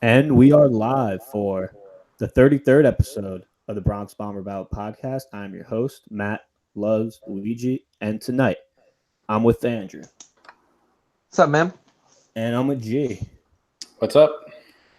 And we are live for the 33rd episode of the Bronx Bomber Bout podcast. I'm your host, Matt Loves Luigi, and tonight I'm with Andrew. What's up, man? And I'm with G. What's up?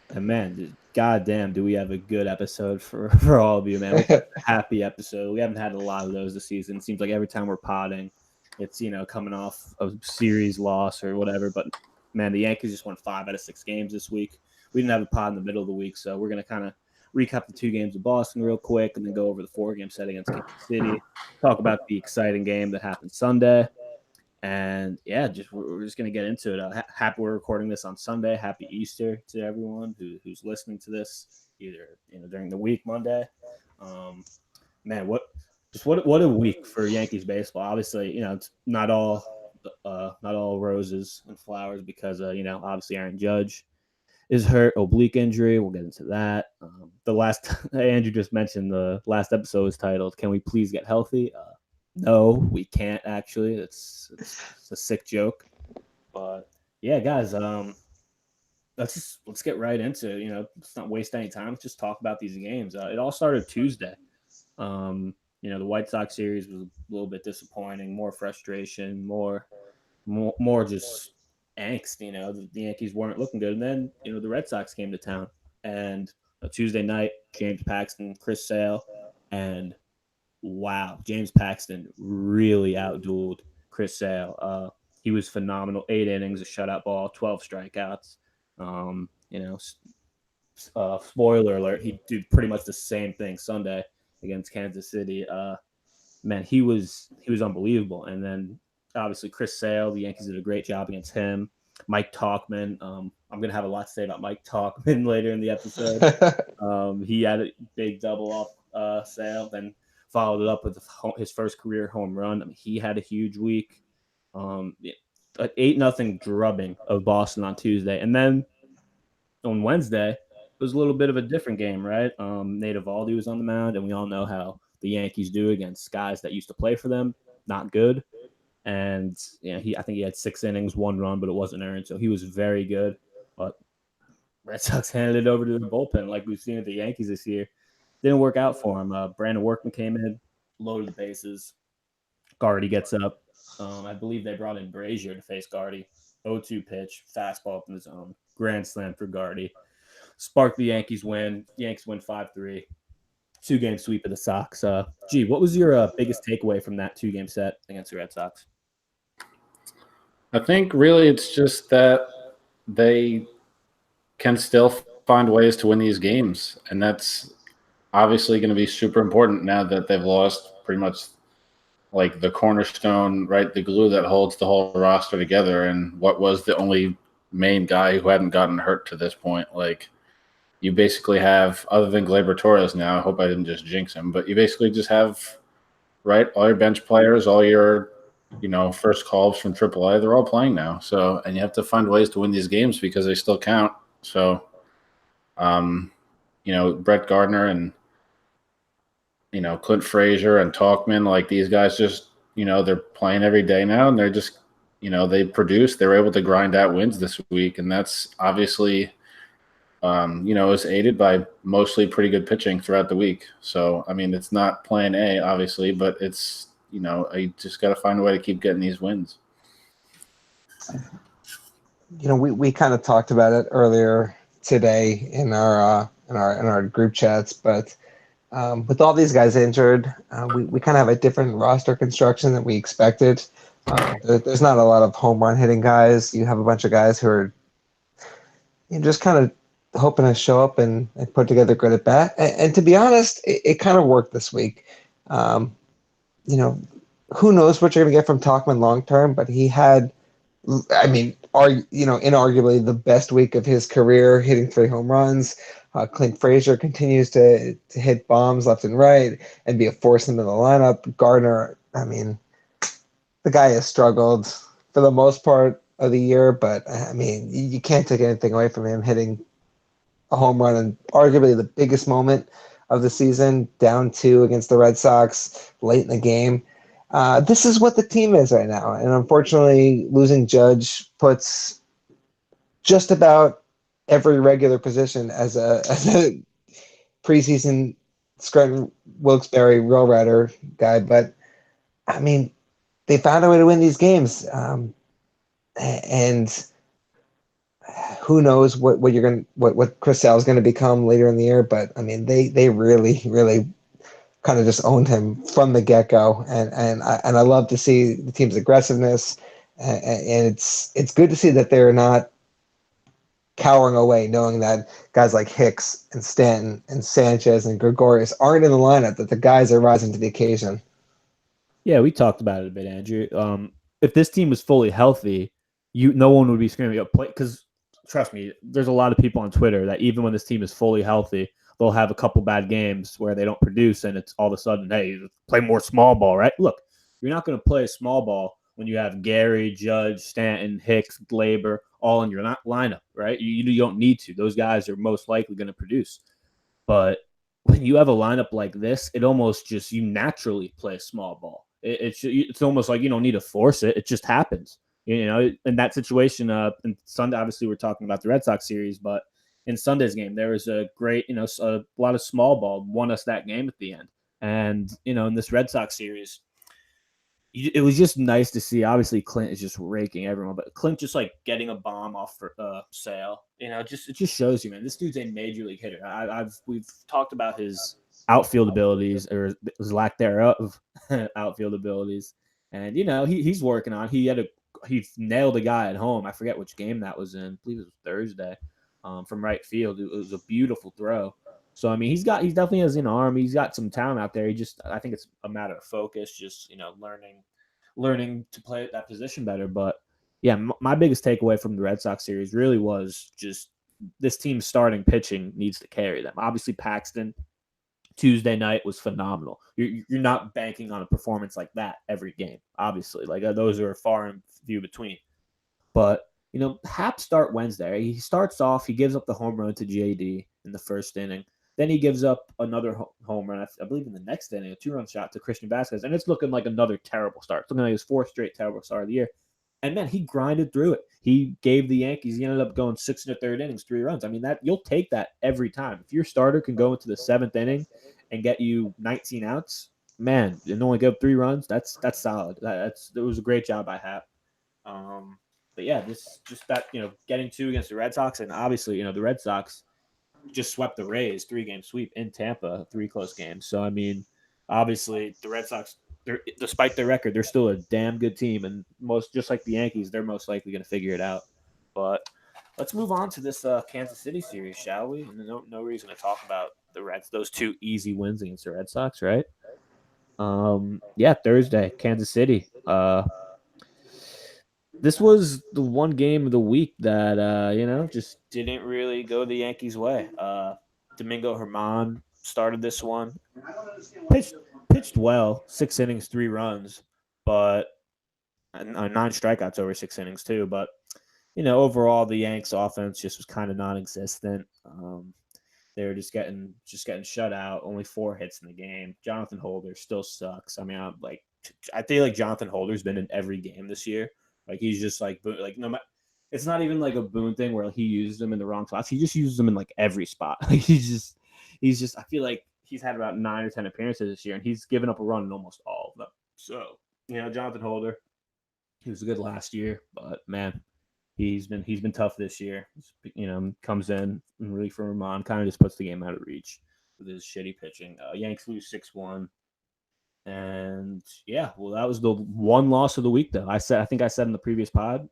And man, goddamn, do we have a good episode for all of you, man. We have a happy episode. We haven't had a lot of those this season. It seems like every time we're potting, it's, coming off a series loss or whatever. But, man, the Yankees just won 5 out of 6 games this week. We didn't have a pod in the middle of the week, so we're going to kind of recap the 2 games of Boston real quick and then go over the 4-game set against Kansas City, talk about the exciting game that happened Sunday. And, yeah, we're just going to get into it. Happy we're recording this on Sunday. Happy Easter to everyone who's listening to this either during the week, Monday. Man, what a week for Yankees baseball. Obviously, it's not all roses and flowers because, obviously Aaron Judge is hurt, oblique injury. We'll get into that. Andrew just mentioned the last episode was titled, "Can we please get healthy?" No, we can't actually. It's a sick joke. But yeah, guys, let's get right into it. Let's not waste any time. Let's just talk about these games. It all started Tuesday. The White Sox series was a little bit disappointing, more frustration, more just angst. The Yankees weren't looking good. And then, the Red Sox came to town. And Tuesday night, James Paxton, Chris Sale, and wow, James Paxton really outdueled Chris Sale. He was phenomenal. 8 innings, a shutout ball, 12 strikeouts. Spoiler alert, he did pretty much the same thing Sunday against Kansas City. Man, he was unbelievable. And then obviously Chris Sale, the Yankees did a great job against him. Mike Tauchman, I'm going to have a lot to say about Mike Tauchman later in the episode. He had a big double off Sale, then followed it up with his first career home run. I mean, he had a huge week. 8-0 drubbing of Boston on Tuesday. And then on Wednesday, it was a little bit of a different game, right? Nate Eovaldi was on the mound, and we all know how the Yankees do against guys that used to play for them. Not good. And I think he had 6 innings, 1 run, but it wasn't earned. So he was very good. But Red Sox handed it over to the bullpen like we've seen at the Yankees this year. Didn't work out for him. Brandon Workman came in, loaded the bases. Gardy gets up. I believe they brought in Brazier to face Gardy. 0-2 pitch, fastball up in the zone. Grand slam for Gardy. Sparked the Yankees win. Yankees win 5-3. 2-game sweep of the Sox. G, what was your biggest takeaway from that 2-game set against the Red Sox? I think really it's just that they can still find ways to win these games, and that's obviously going to be super important now that they've lost pretty much like the cornerstone, right, the glue that holds the whole roster together, and what was the only main guy who hadn't gotten hurt to this point. Like, you basically have, other than Gleyber Torres now, I hope I didn't just jinx him, but you basically just have, right, all your bench players, all your, first calls from AAA, they're all playing now. So, and you have to find ways to win these games because they still count. So, Brett Gardner and, Clint Frazier and Tauchman, like these guys just, they're playing every day now, and they're just, they produce. They were able to grind out wins this week, and that's obviously, is aided by mostly pretty good pitching throughout the week. So, I mean, it's not plan A, obviously, but it's, you just got to find a way to keep getting these wins. We kind of talked about it earlier today in our group chats, but with all these guys injured, we kind of have a different roster construction than we expected. There's not a lot of home run hitting guys. You have a bunch of guys who are just kind of hoping to show up and put together good at bat. And to be honest, it kind of worked this week. Who knows what you're going to get from Tauchman long term, but he had, inarguably the best week of his career, hitting 3 home runs. Clint Frazier continues to hit bombs left and right and be a force into the lineup. Gardner, the guy has struggled for the most part of the year, but you can't take anything away from him hitting a home run in arguably the biggest moment of the season, down 2 against the Red Sox late in the game. This is what the team is right now, and unfortunately, losing Judge puts just about every regular position as a preseason Scranton Wilkes-Barre Rail Rider guy. But I mean, they found a way to win these games, and who knows what Chris Sale's going to become later in the year. But I mean, they really kind of just owned him from the get go, and I love to see the team's aggressiveness, and it's good to see that they're not cowering away, knowing that guys like Hicks and Stanton and Sanchez and Gregorius aren't in the lineup, that the guys are rising to the occasion. Yeah, we talked about it a bit, Andrew. If this team was fully healthy, no one would be screaming up play, because trust me, there's a lot of people on Twitter that even when this team is fully healthy, they'll have a couple bad games where they don't produce, and it's all of a sudden, hey, play more small ball, right? Look, you're not going to play small ball when you have Gary, Judge, Stanton, Hicks, Glaber all in your lineup, right? You don't need to. Those guys are most likely going to produce. But when you have a lineup like this, it almost just, you naturally play small ball. It's almost like you don't need to force it. It just happens. You know, in that situation, in Sunday, obviously we're talking about the Red Sox series, but in Sunday's game, there was a great, a lot of small ball won us that game at the end. And, in this Red Sox series, it was just nice to see. Obviously, Clint is just raking everyone, but Clint just like getting a bomb off for Sale. It just shows you, man. This dude's a major league hitter. We've talked about his outfield abilities, or his lack thereof outfield abilities, and he's working on. He nailed a guy at home. I forget which game that was in. I believe it was Thursday, from right field. It was a beautiful throw. So I mean, he definitely has an arm. He's got some talent out there. I think it's a matter of focus, just learning to play that position better. But yeah, my biggest takeaway from the Red Sox series really was just this team's starting pitching needs to carry them. Obviously, Paxton Tuesday night was phenomenal. You're not banking on a performance like that every game. Obviously, like those are far and few between. But Hap start Wednesday. He starts off. He gives up the home run to JD in the first inning. Then he gives up another home run, I believe, in the next inning, a 2-run shot to Christian Vasquez. And it's looking like another terrible start. It's looking like his fourth straight terrible start of the year. And then he grinded through it. He gave the Yankees, he ended up going 6 1/3 innings, 3 runs. I mean, that you'll take that every time. If your starter can go into the 7th inning and get you 19 outs, man, and only give up 3 runs, that's solid. It was a great job by Hap. But yeah, getting 2 against the Red Sox, and obviously, the Red Sox just swept the Rays, 3-game sweep in Tampa, 3 close games. So I mean, obviously the Red Sox, despite their record, they're still a damn good team, and just like the Yankees, they're most likely going to figure it out. But let's move on to this Kansas City series, shall we? And no reason to talk about the Reds, those 2 easy wins against the Red Sox, right? Yeah, Thursday, Kansas City. This was the one game of the week that just didn't really go the Yankees' way. Domingo Germán started this one, pitched well, 6 innings, 3 runs, but 9 strikeouts over 6 innings too. But overall, the Yanks' offense just was kind of non-existent. They were just getting shut out. Only 4 hits in the game. Jonathan Holder still sucks. I mean, I feel like Jonathan Holder's been in every game this year. Like he's just like no matter. It's not even like a Boone thing where he uses them in the wrong spots. He just uses them in like every spot. Like he's just. I feel like he's had about 9 or 10 appearances this year, and he's given up a run in almost all of them. So Jonathan Holder, he was good last year, but man, he's been tough this year. Comes in and really for Ramon, kind of just puts the game out of reach with his shitty pitching. Yanks lose 6-1. And yeah, well, that was the one loss of the week, though. I think I said in the previous pod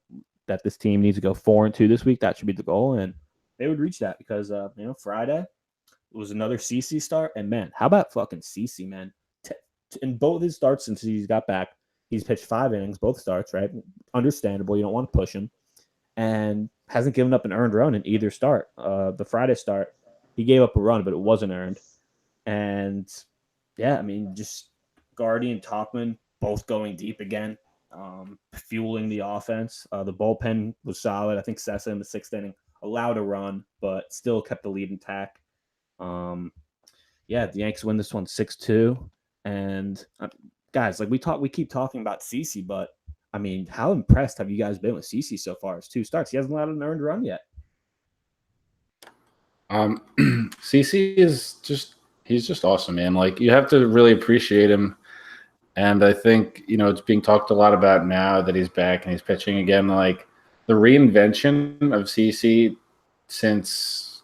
that this team needs to go 4-2 this week. That should be the goal, and they would reach that because Friday was another CC start, and man, how about fucking CC, man? In both his starts since he's got back, he's pitched 5 innings, both starts, right? Understandable, you don't want to push him, and hasn't given up an earned run in either start. The Friday start, he gave up a run, but it wasn't earned, and yeah, I mean, just Guardy and Tauchman both going deep again, fueling the offense. The bullpen was solid. I think Sessa in the 6th inning allowed a run, but still kept the lead intact. Yeah, the Yanks win this one 6-2. And guys, like we keep talking about CeCe, but I mean, how impressed have you guys been with CeCe so far? It's 2 starts. He hasn't allowed an earned run yet. CC is he's just awesome, man. Like you have to really appreciate him. And I think, it's being talked a lot about now that he's back and he's pitching again. Like the reinvention of CC since,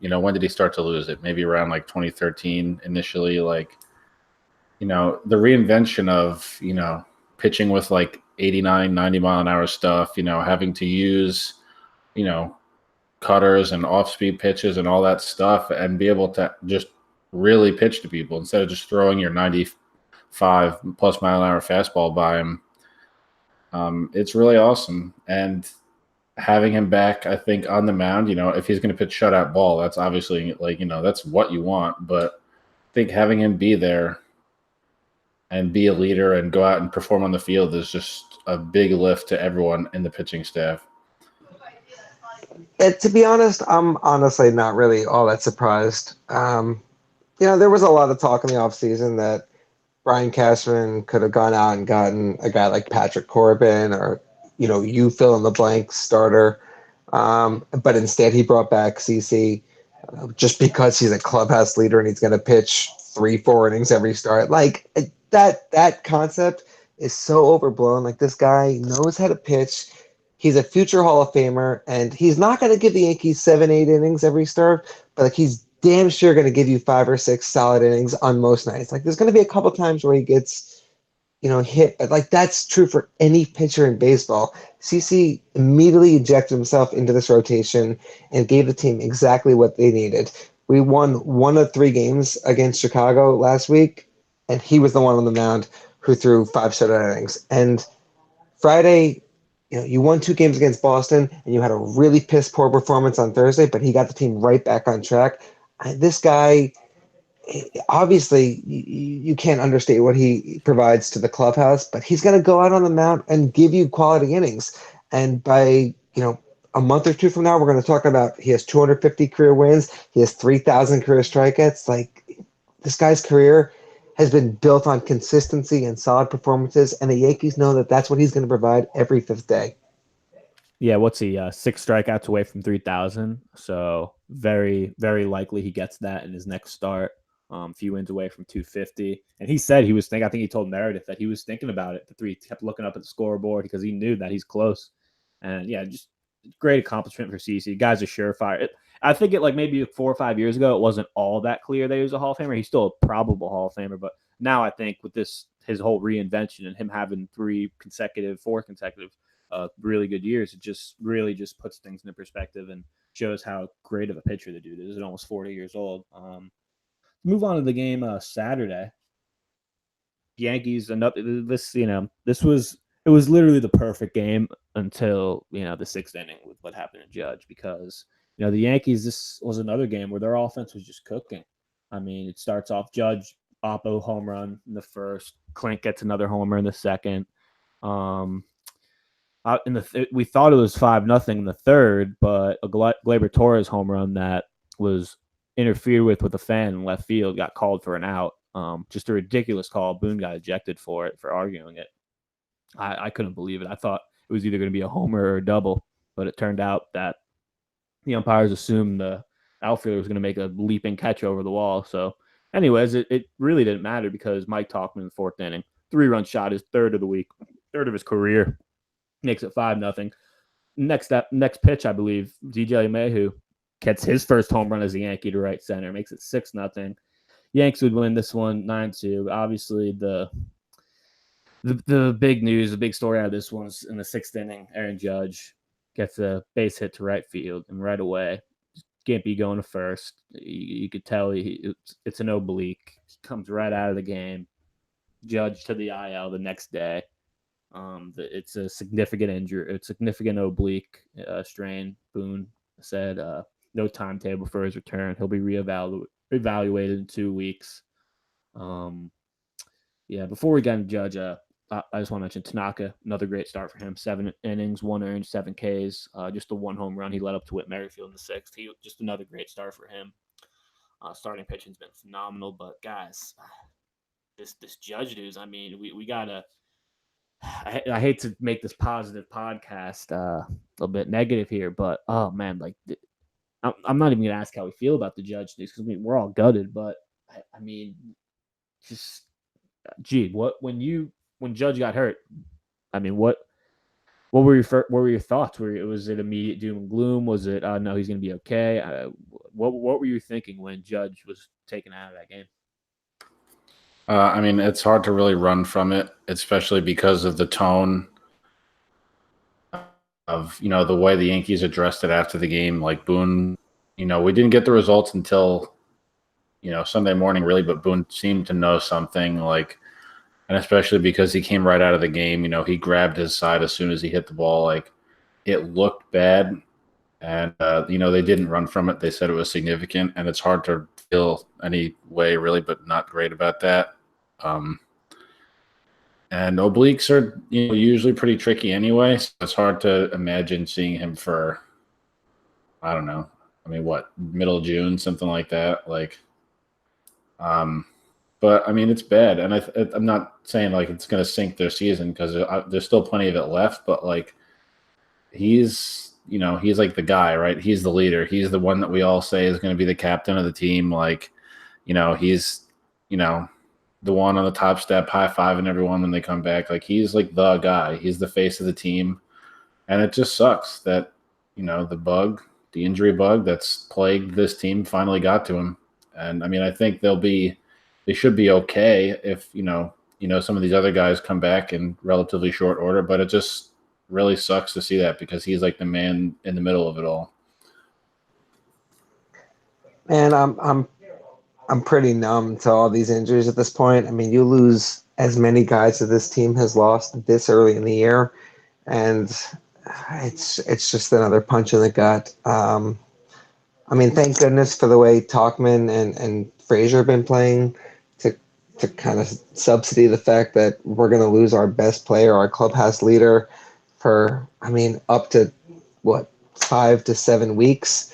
when did he start to lose it? Maybe around like 2013 initially. Like, the reinvention of, pitching with like 89, 90 mile an hour stuff, having to use, you know, cutters and off speed pitches and all that stuff and be able to just really pitch to people instead of just throwing your 95+ mile an hour fastball by him. It's really awesome. And having him back, I think, on the mound, if he's going to pitch shutout ball, that's obviously that's what you want. But I think having him be there and be a leader and go out and perform on the field is just a big lift to everyone in the pitching staff. To be honest, I'm honestly not really all that surprised. There was a lot of talk in the offseason that Brian Cashman could have gone out and gotten a guy like Patrick Corbin or, you fill in the blank starter. But instead he brought back CC just because he's a clubhouse leader and he's going to pitch 3-4 innings every start. Like that concept is so overblown. Like this guy knows how to pitch. He's a future Hall of Famer, and he's not going to give the Yankees 7-8 innings every start, but like he's damn sure going to give you 5 or 6 solid innings on most nights. Like there's going to be a couple times where he gets, hit. Like that's true for any pitcher in baseball. CC immediately injected himself into this rotation and gave the team exactly what they needed. We won 1 of 3 games against Chicago last week, and he was the one on the mound who threw 5 shutout innings. And Friday, you won 2 games against Boston, and you had a really piss poor performance on Thursday, but he got the team right back on track. This guy, obviously, you can't understate what he provides to the clubhouse, but he's going to go out on the mound and give you quality innings. And by, a month or 2 from now, we're going to talk about he has 250 career wins. He has 3,000 career strikeouts. Like this guy's career has been built on consistency and solid performances, and the Yankees know that that's what he's going to provide every 5th day. Yeah, what's he? 6 strikeouts away from 3,000. So very, very likely he gets that in his next start. A few wins away from 250. And he said he was thinking, I think he told Meredith that he was thinking about it. He kept looking up at the scoreboard because he knew that he's close. And yeah, just great accomplishment for CC. Guy's a surefire. I think like maybe 4 or 5 years ago, it wasn't all that clear that he was a Hall of Famer. He's still a probable Hall of Famer. But now I think with his whole reinvention and him having 4 consecutive really good years, it just really just puts things into perspective and shows how great of a pitcher the dude is at almost 40 years old. Move on to the game Saturday. Yankees it was literally the perfect game until the 6th inning with what happened to Judge, because the Yankees, this was another game where their offense was just cooking. I mean, it starts off Judge Oppo home run in the first, Clint gets another homer in the second. We thought it was 5-0 in the third, but a Gleyber Torres home run that was interfered with a fan in left field got called for an out. Just a ridiculous call. Boone got ejected for arguing it. I couldn't believe it. I thought it was either going to be a homer or a double, but it turned out that the umpires assumed the outfielder was going to make a leaping catch over the wall. So, anyways, it really didn't matter because Mike Tauchman in the 4th inning, 3-run shot, his 3rd of the week, 3rd of his career, makes it 5-0. Next pitch, I believe, DJ LeMahieu gets his first home run as a Yankee to right center, makes it 6-0. Yanks would win this one 9-2. Obviously, the big news, the big story out of this one is in the 6th inning, Aaron Judge gets a base hit to right field, and right away, Gimpy going to first. You could tell it's an oblique. He comes right out of the game. Judge to the IL the next day. It's a significant injury. It's a significant oblique strain. Boone said no timetable for his return. He'll be reevaluated in 2 weeks. Before we get into Judge, I just want to mention Tanaka, another great start for him. 7 innings, 1 earned, 7 Ks, just a 1 home run. He led up to Whit Merrifield in the 6th. Just another great start for him. Starting pitching's been phenomenal, but guys, this Judge news. I mean, we gotta. I hate to make this positive podcast a bit negative here, but oh man, like I'm not even gonna ask how we feel about the Judge news because we're all gutted, but I mean, just gee, when Judge got hurt? I mean, what were your thoughts? Was it immediate doom and gloom? Was it no, he's gonna be okay? What were you thinking when Judge was taken out of that game? I mean, it's hard to really run from it, especially because of the tone of the way the Yankees addressed it after the game. Like Boone, we didn't get the results until Sunday morning, really, but Boone seemed to know something. Like, and especially because he came right out of the game, he grabbed his side as soon as he hit the ball. Like, it looked bad, and they didn't run from it. They said it was significant, and it's hard to feel any way really, but not great about that. And obliques are usually pretty tricky anyway, so it's hard to imagine seeing him for, I don't know. I mean, what, middle of June, something like that. Like, but I mean, it's bad, and I'm not saying like it's going to sink their season because there's still plenty of it left. But like, he's like the guy, right? He's the leader. He's the one that we all say is going to be the captain of the team. Like, he's the one on the top step, high-fiving everyone when they come back. Like, he's like the guy. He's the face of the team. And it just sucks that, the injury bug that's plagued this team finally got to him. And, I mean, I think they should be okay if, some of these other guys come back in relatively short order. But it just really sucks to see that because he's like the man in the middle of it all. And I'm pretty numb to all these injuries at this point. I mean, you lose as many guys as this team has lost this early in the year, and it's just another punch in the gut. I mean, thank goodness for the way Talkman and Frazier have been playing to kind of subsidy the fact that we're going to lose our best player, our clubhouse leader, for up to what 5 to 7 weeks.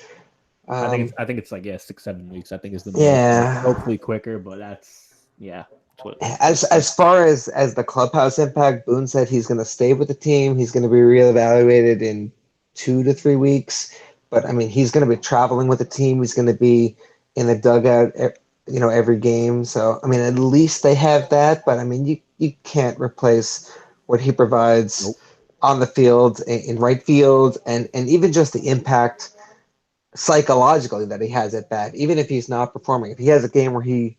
I think it's like 6-7 weeks. I think is the most. Yeah. Hopefully quicker, but that's As far as the clubhouse impact, Boone said he's going to stay with the team. He's going to be reevaluated in 2 to 3 weeks. But I mean, he's going to be traveling with the team. He's going to be in the dugout, every game. So I mean, at least they have that. But I mean, you can't replace what he provides on the field, in right field, and even just the impact psychologically that he has at bat. Even if he's not performing, if he has a game where he,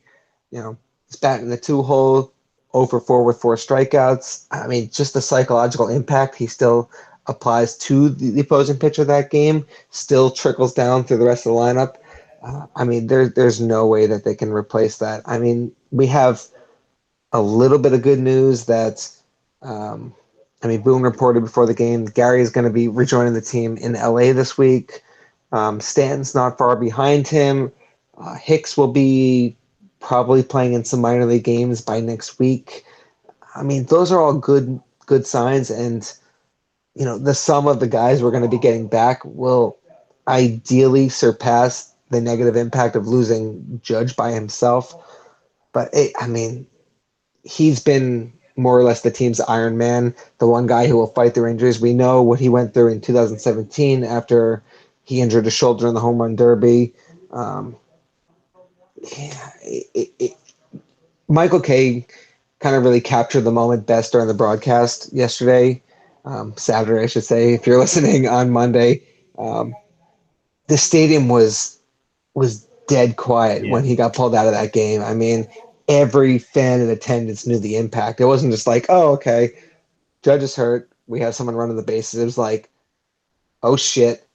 is batting the 2-hole, 0 for 4 with 4 strikeouts. I mean, just the psychological impact he still applies to the opposing pitcher that game still trickles down through the rest of the lineup. I mean, there's no way that they can replace that. I mean, we have a little bit of good news that, Boone reported before the game, Gary is going to be rejoining the team in LA this week. Stanton's not far behind him. Hicks will be probably playing in some minor league games by next week. I mean, those are all good signs, and the sum of the guys we're going to be getting back will ideally surpass the negative impact of losing Judge by himself. But he's been more or less the team's Iron Man, the one guy who will fight through injuries. We know what he went through in 2017 after he injured his shoulder in the home run derby. Michael Kay kind of really captured the moment best during the broadcast yesterday, Saturday, I should say, if you're listening on Monday. The stadium was dead quiet when he got pulled out of that game. I mean, every fan in attendance knew the impact. It wasn't just like, oh, okay, Judge is hurt. We have someone running the bases. It was like, oh, shit,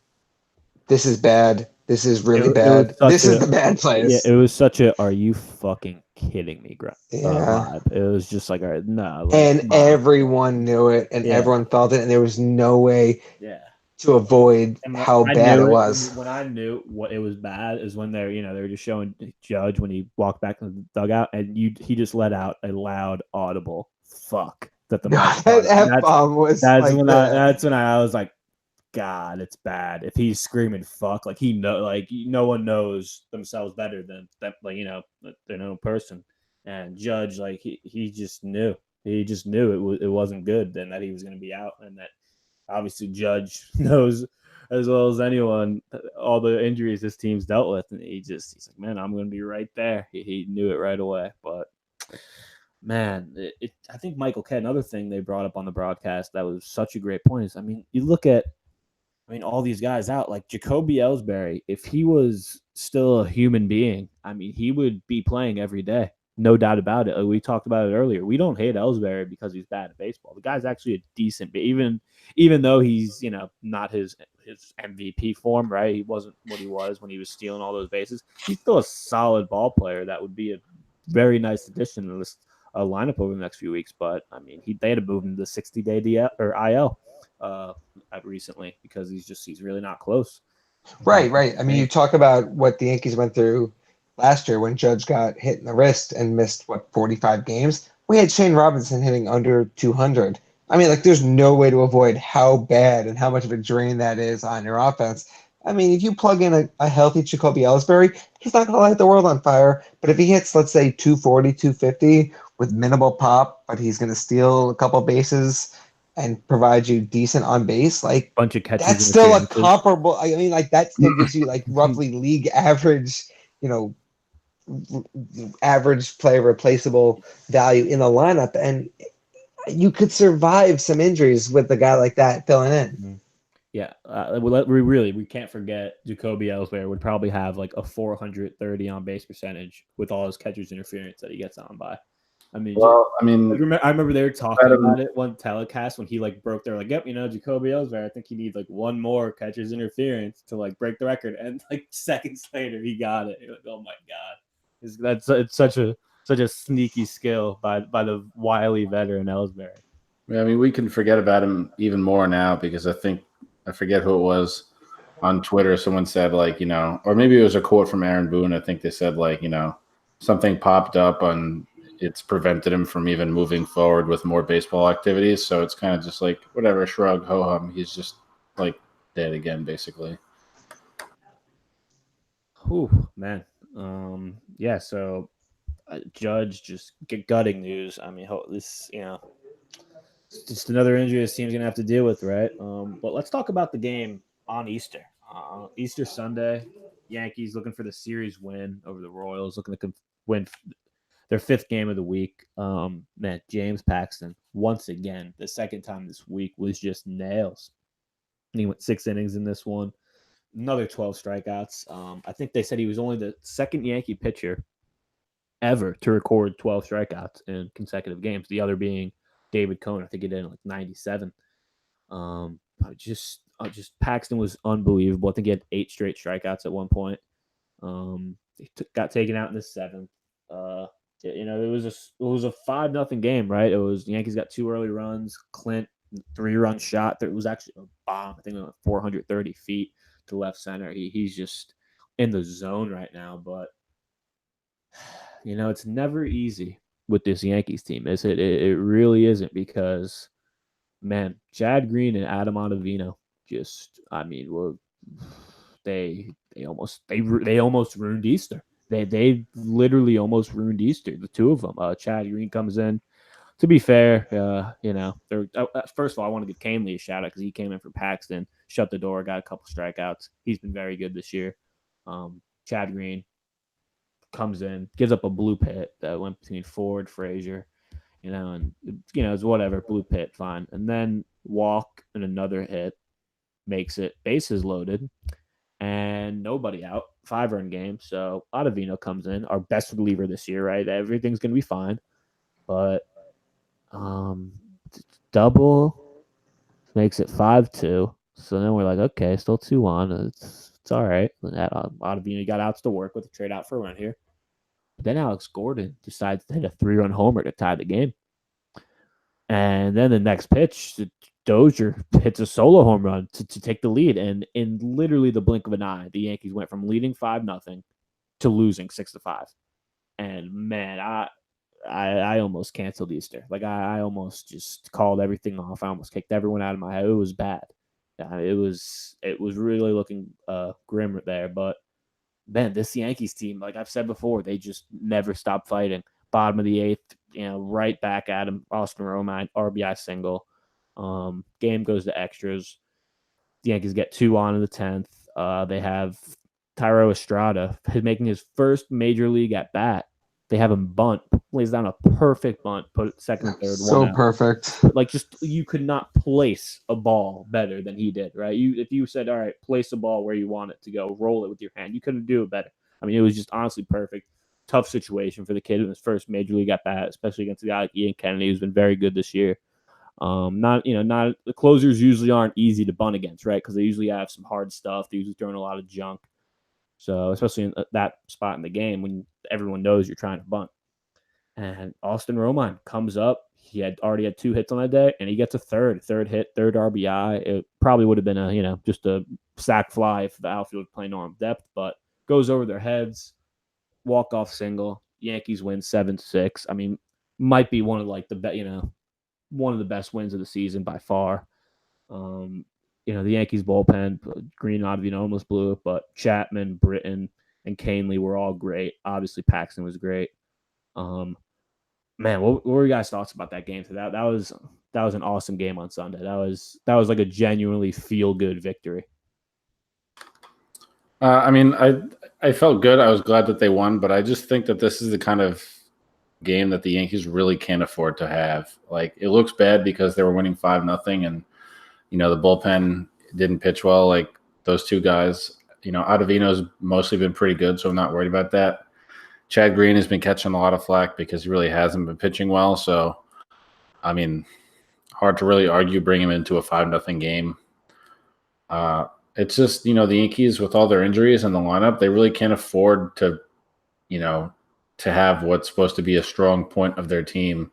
this is bad. This is really bad. This is the bad place. Yeah, it was such a, are you fucking kidding me, vibe. It was just like, all right, no. Like, and everyone knew it, and everyone felt it, and there was no way to avoid how bad it was. When I knew what it was bad is when they were just showing Judge when he walked back in the dugout, and he just let out a loud, audible fuck. That F-bomb was that's when I was like, God, it's bad. If he's screaming fuck, like no one knows themselves better than that, their own person. And Judge, like he just knew. He just knew it wasn't good, and that he was going to be out, and that obviously Judge knows as well as anyone, all the injuries this team's dealt with. And he's like, man, I'm going to be right there. He knew it right away. But, man, I think Michael K, another thing they brought up on the broadcast that was such a great point is, I mean, you look at, all these guys out, like Jacoby Ellsbury, if he was still a human being, I mean, he would be playing every day. No doubt about it. Like we talked about it earlier. We don't hate Ellsbury because he's bad at baseball. The guy's actually a decent, even though he's, not his MVP form, right? He wasn't what he was when he was stealing all those bases. He's still a solid ball player that would be a very nice addition to this lineup over the next few weeks. But I mean, they had to move him to the 60-day DL or IL recently because he's really not close. Right. I mean, you talk about what the Yankees went through last year when Judge got hit in the wrist and missed 45 games. We had Shane Robinson hitting under 200. I mean, like, there's no way to avoid how bad and how much of a drain that is on your offense. I mean, if you plug in a healthy Jacoby Ellsbury, he's not going to light the world on fire. But if he hits, let's say, 240, 250 with minimal pop, but he's going to steal a couple bases and provide you decent on base, like, bunch of catches. That's still a comparable. I mean, like, that still gives you like roughly league average, average player replaceable value in the lineup, and you could survive some injuries with a guy like that filling in. Yeah, we can't forget Jacoby Ellsbury would probably have like a 430 on base percentage with all his catcher's interference that he gets on by. I mean, I remember they were talking about it one telecast when he like broke. They're like, "Yep, Jacoby Ellsbury. I think he needs like one more catcher's interference to like break the record." And like seconds later, he got it. You're like, "Oh my god!" It's such a sneaky skill by the wily veteran Ellsbury. Yeah, I mean, we can forget about him even more now because I forget who it was on Twitter. Someone said like, or maybe it was a quote from Aaron Boone. I think they said like, something popped up on. It's prevented him from even moving forward with more baseball activities. So it's kind of just like, whatever, shrug, ho-hum. He's just like dead again, basically. Ooh, man. Yeah, so Judge just gutting news. I mean, this, it's just another injury this team's going to have to deal with, right? But let's talk about the game on Easter. Easter Sunday, Yankees looking for the series win over the Royals, looking to win their fifth game of the week. Man, James Paxton, once again, the second time this week was just nails. He went 6 innings in this one. Another 12 strikeouts. I think they said he was only the second Yankee pitcher ever to record 12 strikeouts in consecutive games. The other being David Cohn. I think he did in like 97. Just Paxton was unbelievable. I think he had 8 straight strikeouts at one point. He got taken out in the 7th. It was a 5-0 game, right? It was the Yankees got 2 early runs. Clint 3-run shot. There was actually a bomb. I think it went 430 feet to left center. He's just in the zone right now. But it's never easy with this Yankees team, is it? It really isn't because, man, Chad Green and Adam Ottavino they almost ruined Easter. They literally almost ruined Easter. The two of them. Chad Green comes in. To be fair, first of all, I want to give Canely a shout out because he came in for Paxton, shut the door, got a couple strikeouts. He's been very good this year. Chad Green comes in, gives up a blue pit that went between Ford, Frazier, and it's whatever, blue pit, fine. And then walk and another hit makes it bases loaded and nobody out. 5-run game. So Ottavino comes in, our best reliever this year, right? Everything's gonna be fine. But double makes it 5-2. So then we're like, okay, still 2 on. It's all right. Ottavino got outs to work with a trade out for a run here. But then Alex Gordon decides to hit a 3-run homer to tie the game. And then the next pitch, Dozier hits a solo home run to take the lead. And in literally the blink of an eye, the Yankees went from leading 5-0 to losing 6-5. And man, I almost canceled Easter. Like I almost just called everything off. I almost kicked everyone out of my head. It was bad. It was really looking grim there. But man, this Yankees team, like I've said before, they just never stop fighting. Bottom of the 8th, right back at him. Austin Romine, RBI single. Game goes to extras. The Yankees get 2 on in the 10th. They have Tyro Estrada making his first major league at bat. They have him bunt, lays down a perfect bunt, put it second and third, So 1 out. perfect. Like, just you could not place a ball better than he did, right? If you said, all right, place a ball where you want it to go, roll it with your hand, you couldn't do it better. I mean, it was just honestly perfect. Tough situation for the kid in his first major league at bat, especially against a guy like Ian Kennedy, who's been very good this year. Not the closers usually aren't easy to bunt against, right? Because they usually have some hard stuff. They're usually throwing a lot of junk. So especially in that spot in the game when everyone knows you're trying to bunt. And Austin Romine comes up. He had already had 2 hits on that day, and he gets a third hit, third RBI. It probably would have been just a sac fly if the outfield was playing normal depth, but goes over their heads, walk-off single. Yankees win 7-6. I mean, might be one of one of the best wins of the season by far. The Yankees bullpen, Green obviously almost blew it, but Chapman, Britton, and Canely were all great. Obviously, Paxton was great. Man, what were you guys' thoughts about that game? That was an awesome game on Sunday. That was like a genuinely feel good victory. I mean, I felt good. I was glad that they won, but I just think that this is the kind of game that the Yankees really can't afford to have. Like, it looks bad because they were winning 5-0, and the bullpen didn't pitch well. Like, those 2 guys, Ottavino's mostly been pretty good, so I'm not worried about that. Chad Green has been catching a lot of flack because he really hasn't been pitching well. So, I mean, hard to really argue bring him into a 5-0 game. It's just, the Yankees with all their injuries in the lineup, they really can't afford to, to have what's supposed to be a strong point of their team,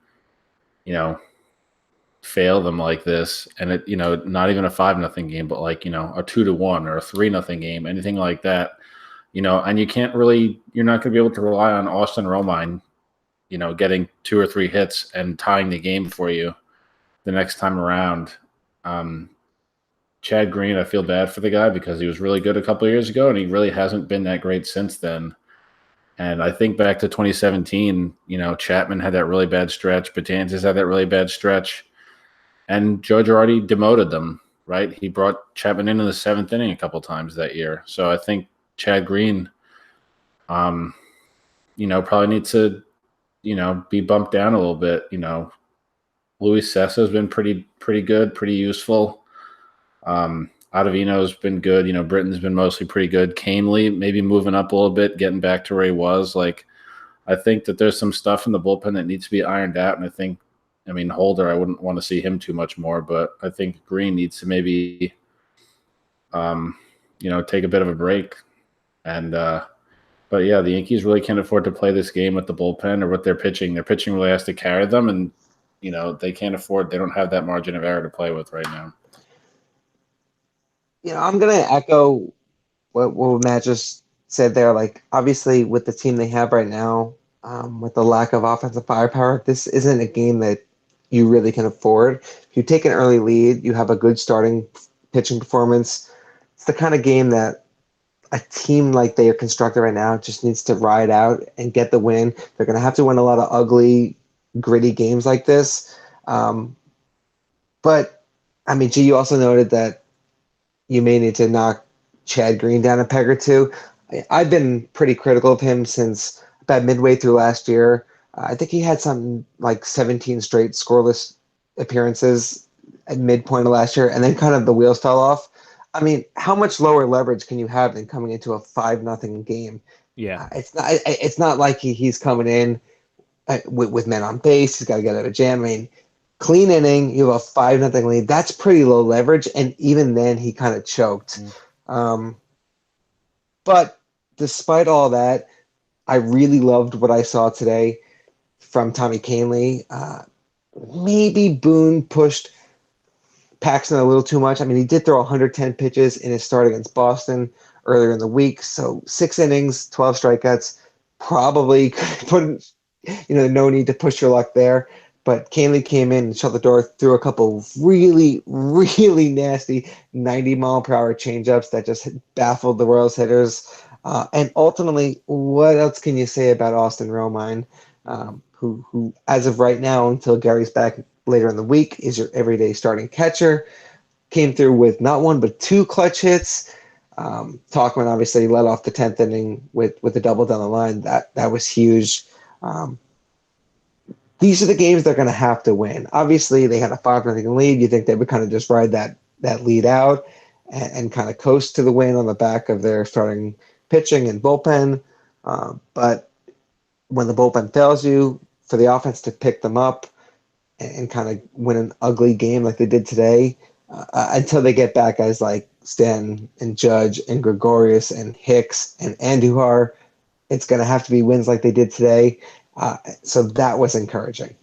fail them like this. And it, not even a 5-0 game, but like, a 2-1 or a 3-0 game, anything like that. And you can't really, you're not going to be able to rely on Austin Romine, getting 2 or 3 hits and tying the game for you the next time around. Chad Green, I feel bad for the guy because he was really good a couple of years ago, and he really hasn't been that great since then. And I think back to 2017, Chapman had that really bad stretch. Betances had that really bad stretch. And Joe Girardi demoted them, right? He brought Chapman into the 7th inning a couple times that year. So I think Chad Green, probably needs to, be bumped down a little bit. Luis Sessa's been pretty good, pretty useful. Ottavino's been good. Britton's been mostly pretty good. Canely maybe moving up a little bit, getting back to where he was. Like, I think that there's some stuff in the bullpen that needs to be ironed out. And Holder, I wouldn't want to see him too much more, but I think Green needs to maybe, take a bit of a break. And, but yeah, the Yankees really can't afford to play this game with the bullpen or with their pitching. Their pitching really has to carry them, and, they don't have that margin of error to play with right now. I'm going to echo what Matt just said there. Like, obviously, with the team they have right now, with the lack of offensive firepower, this isn't a game that you really can afford. If you take an early lead, you have a good starting pitching performance. It's the kind of game that a team like they are constructed right now just needs to ride out and get the win. They're going to have to win a lot of ugly, gritty games like this. But, you also noted that you may need to knock Chad Green down a peg or 2. I've been pretty critical of him since about midway through last year. I think he had something like 17 straight scoreless appearances at midpoint of last year, and then kind of the wheels fell off. How much lower leverage can you have than coming into a 5-0 game? Yeah, it's not like he's coming in with men on base. He's got to get out of a jam. Clean inning, you have a 5-0 lead. That's pretty low leverage, and even then, he kind of choked. But despite all that, I really loved what I saw today from Tommy Canely. Maybe Boone pushed Paxton a little too much. He did throw 110 pitches in his start against Boston earlier in the week. So 6 innings, 12 strikeouts, probably put, no need to push your luck there. But Canely came in and shut the door, threw a couple of really, really nasty 90-mile-per-hour changeups that just baffled the Royals hitters. And ultimately, what else can you say about Austin Romine, who, as of right now, until Gary's back later in the week, is your everyday starting catcher? came through with not one but two clutch hits. Talkman obviously led off the 10th inning with a double down the line. That was huge. Um, these are the games they're going to have to win. Obviously, they had a 5-0 lead. You think they would kind of just ride that lead out and kind of coast to the win on the back of their starting pitching and bullpen. But when the bullpen fails you, for the offense to pick them up and kind of win an ugly game like they did today, until they get back guys like Stanton and Judge and Gregorius and Hicks and Andujar, it's going to have to be wins like they did today. So that was encouraging.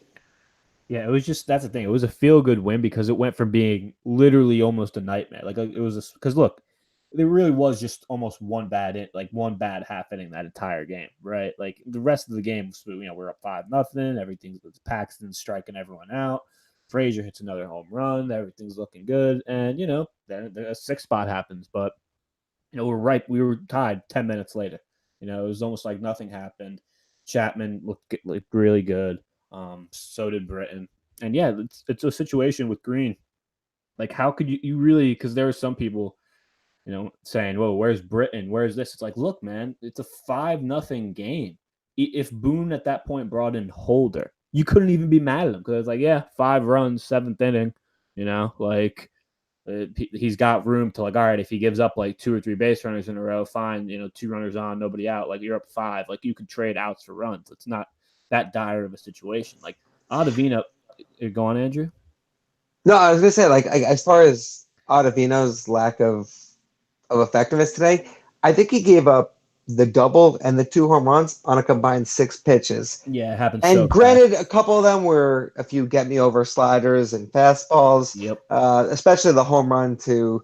Yeah, it was just that's the thing. It was a feel good win because it went from being literally almost a nightmare. Like it was because look, there really was just almost one bad half inning that entire game, right? Like the rest of the game, we're up 5-0. Everything's Paxton striking everyone out. Frazier hits another home run. Everything's looking good, and then a 6 spot happens, but we were tied 10 minutes later. It was almost like nothing happened. Chapman looked really good. So did Britton. And yeah, it's a situation with Green. Like, how could you really? Because there were some people, saying, "Whoa, where's Britton? Where's this?" It's like, look, man, it's a 5-0 game. If Boone at that point brought in Holder, you couldn't even be mad at him because it's like, yeah, 5 runs, 7th inning. Like he's got room to all right, if he gives up like 2 or 3 base runners in a row, fine, 2 runners on, nobody out, like you're up 5, like you could trade outs for runs. It's not that dire of a situation. Like Ottavino, go on, Andrew. No, I was gonna say like as far as Ottavino's lack of effectiveness today, I think he gave up the double and the 2 home runs on a combined 6 pitches. Yeah, it happens. And so granted, fast. a couple of them were a few get me over sliders and fastballs. Yep. Especially the home run to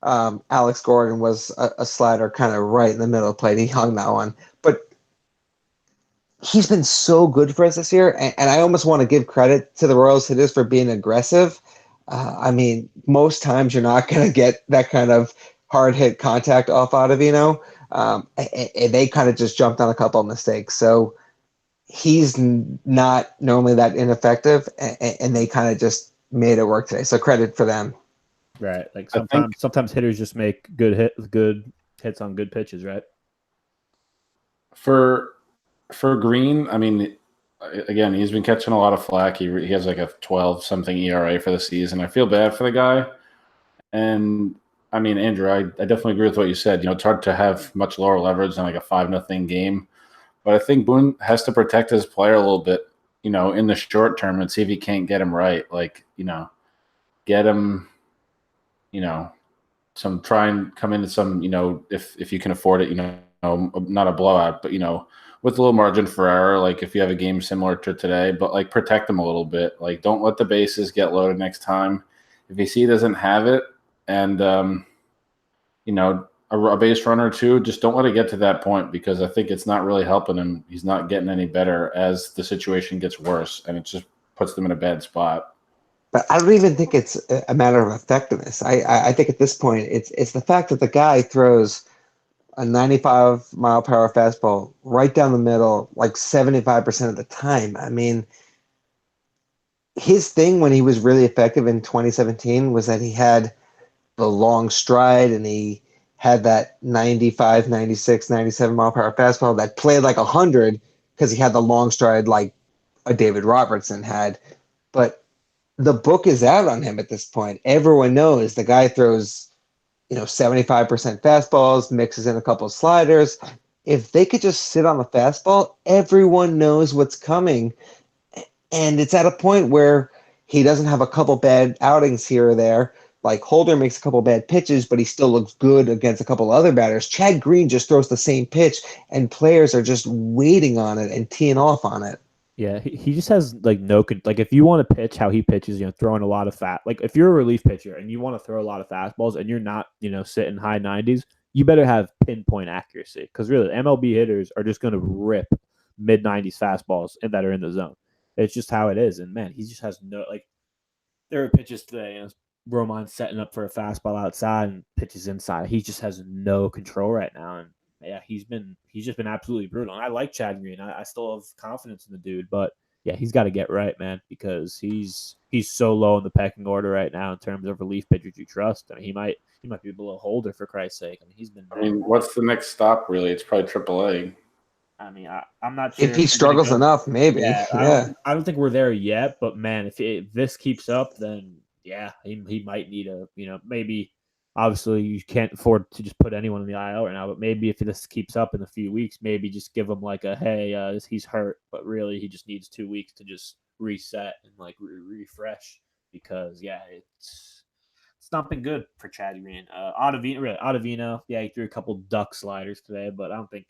Alex Gordon was a slider kind of right in the middle of the plate. He hung that one. But he's been so good for us this year, and I almost want to give credit to the Royals hitters for being aggressive. I mean, most times you're not going to get that kind of hard hit contact off Ottavino, and they kind of just jumped on a couple of mistakes. So he's not normally that ineffective, and they kind of just made it work today. So credit for them. Right. Like sometimes hitters just make good hits on good pitches, right? For Green, I mean, again, he's been catching a lot of flack. He has like a 12-something ERA for the season. I feel bad for the guy. And I mean, Andrew, I definitely agree with what you said. It's hard to have much lower leverage than like a 5-0 game. But I think Boone has to protect his player a little bit, in the short term and see if he can't get him right. Like, get him, try and come into some, if you can afford it, not a blowout, but, with a little margin for error, like if you have a game similar to today, but like protect them a little bit. Like don't let the bases get loaded next time. If you see he doesn't have it and, a base runner or two, just don't let it get to that point because I think it's not really helping him. He's not getting any better as the situation gets worse, and it just puts them in a bad spot. But I don't even think it's a matter of effectiveness. I think at this point it's the fact that the guy throws a 95-mile-per-hour fastball right down the middle, like 75% of the time. I mean, his thing when he was really effective in 2017 was that he had the long stride and he had that 95, 96, 97-mile-per-hour fastball that played like 100 because he had the long stride like a David Robertson had. But the book is out on him at this point. Everyone knows the guy throws 75% fastballs, mixes in a couple of sliders. If they could just sit on the fastball, everyone knows what's coming. And it's at a point where he doesn't have a couple bad outings here or there. Like Holder makes a couple bad pitches, but he still looks good against a couple other batters. Chad Green just throws the same pitch, and players are just waiting on it and teeing off on it. Yeah, he just has like if you want to pitch how he pitches, throwing a lot of like if you're a relief pitcher and you want to throw a lot of fastballs and you're not, sitting high 90s, you better have pinpoint accuracy because really MLB hitters are just going to rip mid 90s fastballs that are in the zone. It's just how it is. And man, he just has there are pitches today, Romine setting up for a fastball outside and pitches inside. He just has no control right now. And yeah, he's just been absolutely brutal. And I like Chad Green. I still have confidence in the dude, but yeah, he's got to get right, man, because he's so low in the pecking order right now in terms of relief pitchers you trust. I mean, he might be below Holder for Christ's sake. I mean, he's been. I mean, what's the next stop? Really, it's probably AAA. I mean, I'm not If sure he if they're gonna struggles go. enough, maybe. Yeah, Yeah. I don't think we're there yet. But man, if this keeps up, then yeah, he might need a maybe. Obviously, you can't afford to just put anyone in the IL right now. But maybe if this keeps up in a few weeks, maybe just give him like a hey, he's hurt, but really he just needs 2 weeks to just reset and like refresh because yeah, it's not been good for Chad Green. Ottavino, yeah, he threw a couple duck sliders today, but I don't think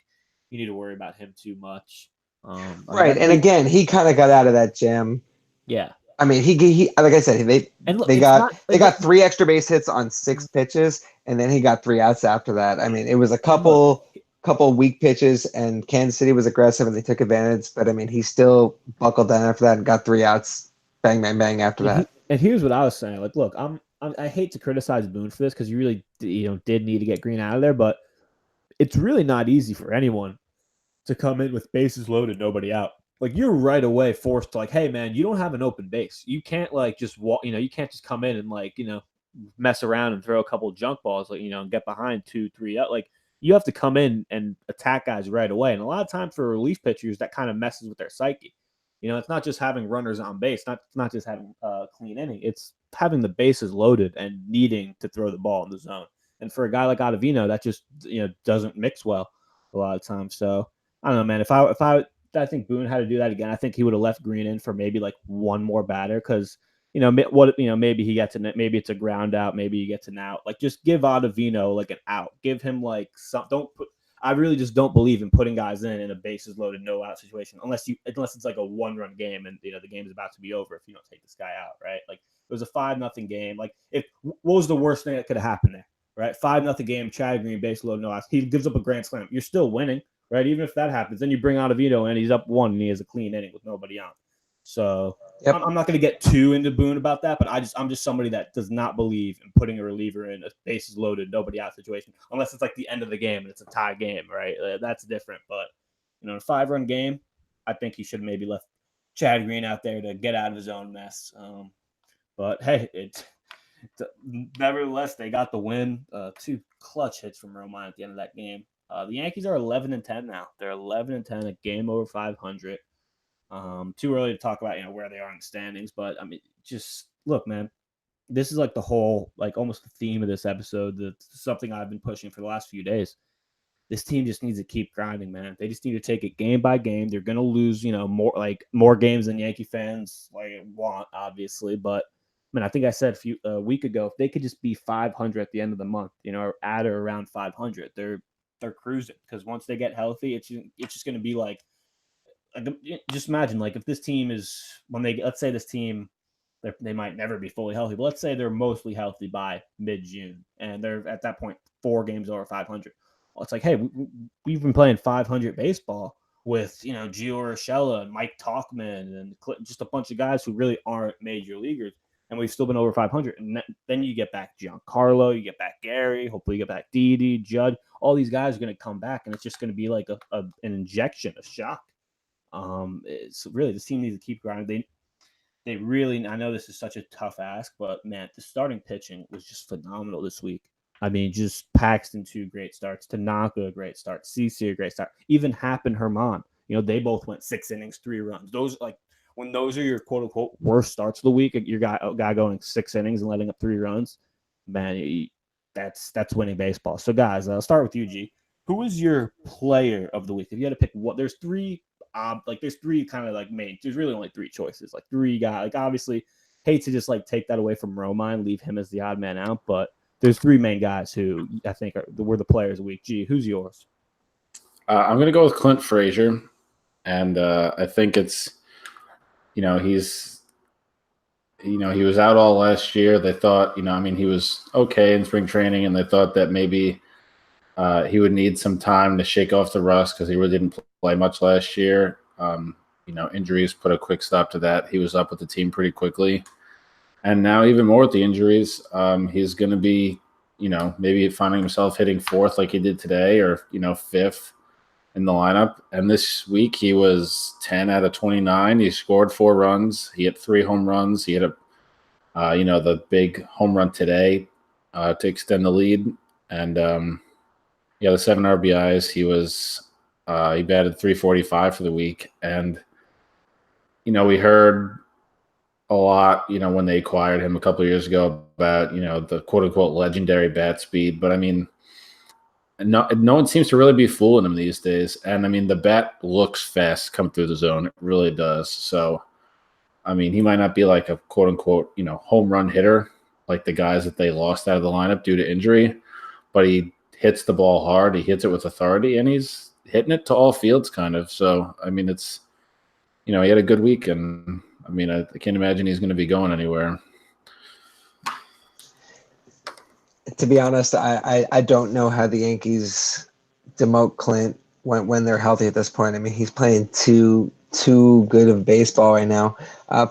you need to worry about him too much. I mean Right. And again, he kind of got out of that jam. yeah. I mean, he like I said, And look, they it's got not they like, got 3 extra base hits on 6 pitches, and then he got 3 outs after that. I mean, it was a and look, couple weak pitches, and Kansas City was aggressive and they took advantage. But I mean, he still buckled down after that and got 3 outs, bang bang bang after that. and here's what I was saying. Like, look, I hate to criticize Boone for this because you really did need to get Green out of there, but it's really not easy for anyone to come in with bases loaded, nobody out. Like you're right away forced to like, hey man, you don't have an open base. You can't like just walk. You can't just come in and like mess around and throw a couple of junk balls, like and get behind 2-3 out. Like you have to come in and attack guys right away. And a lot of times for relief pitchers, that kind of messes with their psyche. It's not just having runners on base, not just having a clean inning. It's having the bases loaded and needing to throw the ball in the zone. And for a guy like Ottavino, that just doesn't mix well a lot of times. So I don't know, man. If I think Boone had to do that again, I think he would have left Green in for maybe like one more batter because maybe he gets maybe it's a ground out, maybe he gets an out. Like just give Ottavino like an out, give him like some. Don't put. I really just don't believe in putting guys in a bases loaded no out situation unless it's like a 1-run game and the game is about to be over if you don't take this guy out, right? Like it was a 5-0 game. Like what was the worst thing that could have happened there, right? 5-0 game, Chad Green base loaded no outs. He gives up a grand slam. You're still winning. Right, even if that happens, then you bring Ottavino and he's up 1 and he has a clean inning with nobody on. So yep. I'm not going to get too into Boone about that, but I'm just somebody that does not believe in putting a reliever in a bases loaded, nobody out situation, unless it's like the end of the game and it's a tie game, right? That's different. But in a 5-run game, I think he should have maybe left Chad Green out there to get out of his own mess. But hey, nevertheless they got the win. 2 clutch hits from Romine at the end of that game. The Yankees are 11-10 now. They're 11-10, a game over 500. Too early to talk about where they are in the standings, but I mean, just look, man. This is like the whole, like almost the theme of this episode. That's something I've been pushing for the last few days. This team just needs to keep grinding, man. They just need to take it game by game. They're gonna lose, more games than Yankee fans want, obviously. But I think I said a week ago, if they could just be 500 at the end of the month, or at or around 500, they're cruising because once they get healthy, it's just going to be like just imagine like if this team is let's say this team they might never be fully healthy, but let's say they're mostly healthy by mid-June and they're at that point 4 games over 500. Well, it's like, hey, we've been playing 500 baseball with Gio Urshela and Mike Tauchman and just a bunch of guys who really aren't major leaguers. And we've still been over 500. And then you get back Giancarlo, you get back Gary, hopefully you get back Didi, Judd. All these guys are going to come back, and it's just going to be like an injection, a shock. It's really, this team needs to keep grinding. They really, I know this is such a tough ask, but man, the starting pitching was just phenomenal this week. I mean, just Paxton 2 great starts, Tanaka a great start, CC a great start, even Happ and Herman. They both went 6 innings, 3 runs. Those when those are your quote unquote worst starts of the week, your guy going 6 innings and letting up 3 runs, man, that's winning baseball. So guys, I'll start with you, G. Who is your player of the week? If you had to pick what, there's 3 there's 3 kind of like main. There's really only 3 choices. Like 3 guys. Like obviously, hate to just like take that away from Romine, leave him as the odd man out, but there's 3 main guys who I think were the players of the week. G, who's yours? I'm gonna go with Clint Frazier, and I think it's he was out all last year. They thought he was okay in spring training, and they thought that maybe he would need some time to shake off the rust because he really didn't play much last year. Injuries put a quick stop to that. He was up with the team pretty quickly. And now even more with the injuries, he's going to be, maybe finding himself hitting 4th like he did today or, 5th. in the lineup. And this week he was 10 out of 29. He scored 4 runs. He hit 3 home runs. He hit the big home run today to extend the lead. And the 7 RBIs. He batted 345 for the week. And we heard a lot, when they acquired him a couple of years ago about, the quote unquote legendary bat speed. But I mean, no one seems to really be fooling him these days. And I mean, the bat looks fast come through the zone. It really does. So, I mean, he might not be like a quote unquote, home run hitter like the guys that they lost out of the lineup due to injury, but he hits the ball hard. He hits it with authority, and he's hitting it to all fields kind of. So, I mean, it's, he had a good week, and I mean, I can't imagine he's going to be going anywhere. To be honest, I don't know how the Yankees demote Clint when they're healthy at this point. I mean, he's playing too good of baseball right now.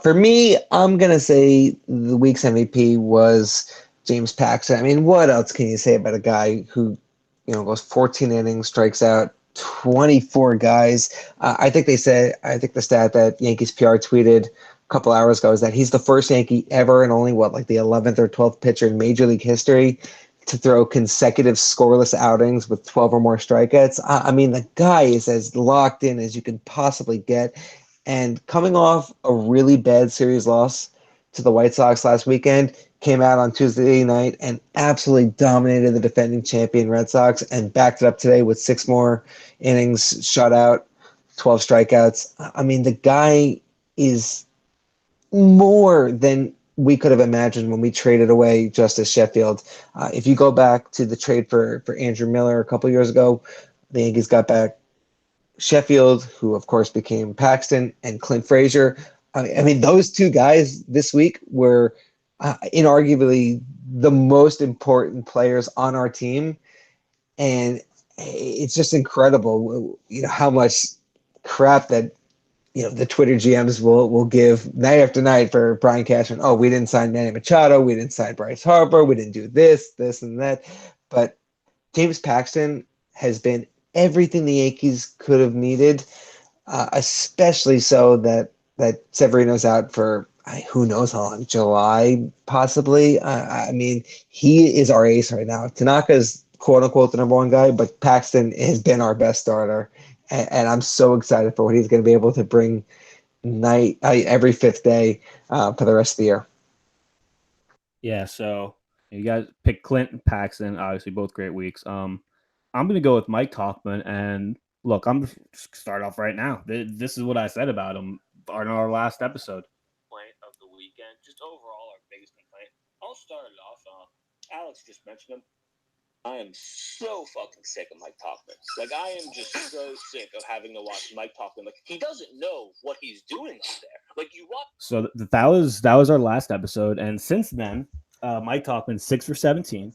For me, I'm gonna say the week's MVP was James Paxton. I mean, what else can you say about a guy who goes 14 innings, strikes out 24 guys? I think the stat that Yankees PR tweeted a couple hours ago is that he's the first Yankee ever and only like the 11th or 12th pitcher in Major League history to throw consecutive scoreless outings with 12 or more strikeouts. I mean, the guy is as locked in as you can possibly get. And coming off a really bad series loss to the White Sox last weekend, came out on Tuesday night and absolutely dominated the defending champion Red Sox and backed it up today with 6 more innings, shutout, 12 strikeouts. I mean, the guy is more than we could have imagined when we traded away Justice Sheffield. If you go back to the trade for Andrew Miller a couple years ago, the Yankees got back Sheffield, who of course became Paxton, and Clint Frazier. I mean, those 2 guys this week were inarguably the most important players on our team, and it's just incredible, how much crap that the Twitter GMs will give night after night for Brian Cashman. Oh, we didn't sign Manny Machado. We didn't sign Bryce Harper. We didn't do this, and that. But James Paxton has been everything the Yankees could have needed, especially so that Severino's out for who knows how long, July possibly. I mean, he is our ace right now. Tanaka's quote unquote the number 1 guy, but Paxton has been our best starter. And I'm so excited for what he's going to be able to bring every 5th day for the rest of the year. Yeah, so you guys pick Clint and Paxton, obviously both great weeks. I'm going to go with Mike Tauchman, and look, I'm going to start off right now. This is what I said about him on our last episode. Complaint of the weekend, just overall our biggest complaint. I'll start it off. Alex just mentioned him. I am so fucking sick of Mike Tauchman. Like, I am just so sick of having to watch Mike Tauchman. Like, he doesn't know what he's doing up there. Like, you watch. So that was our last episode, and since then, Mike Tauchman 6 for 17,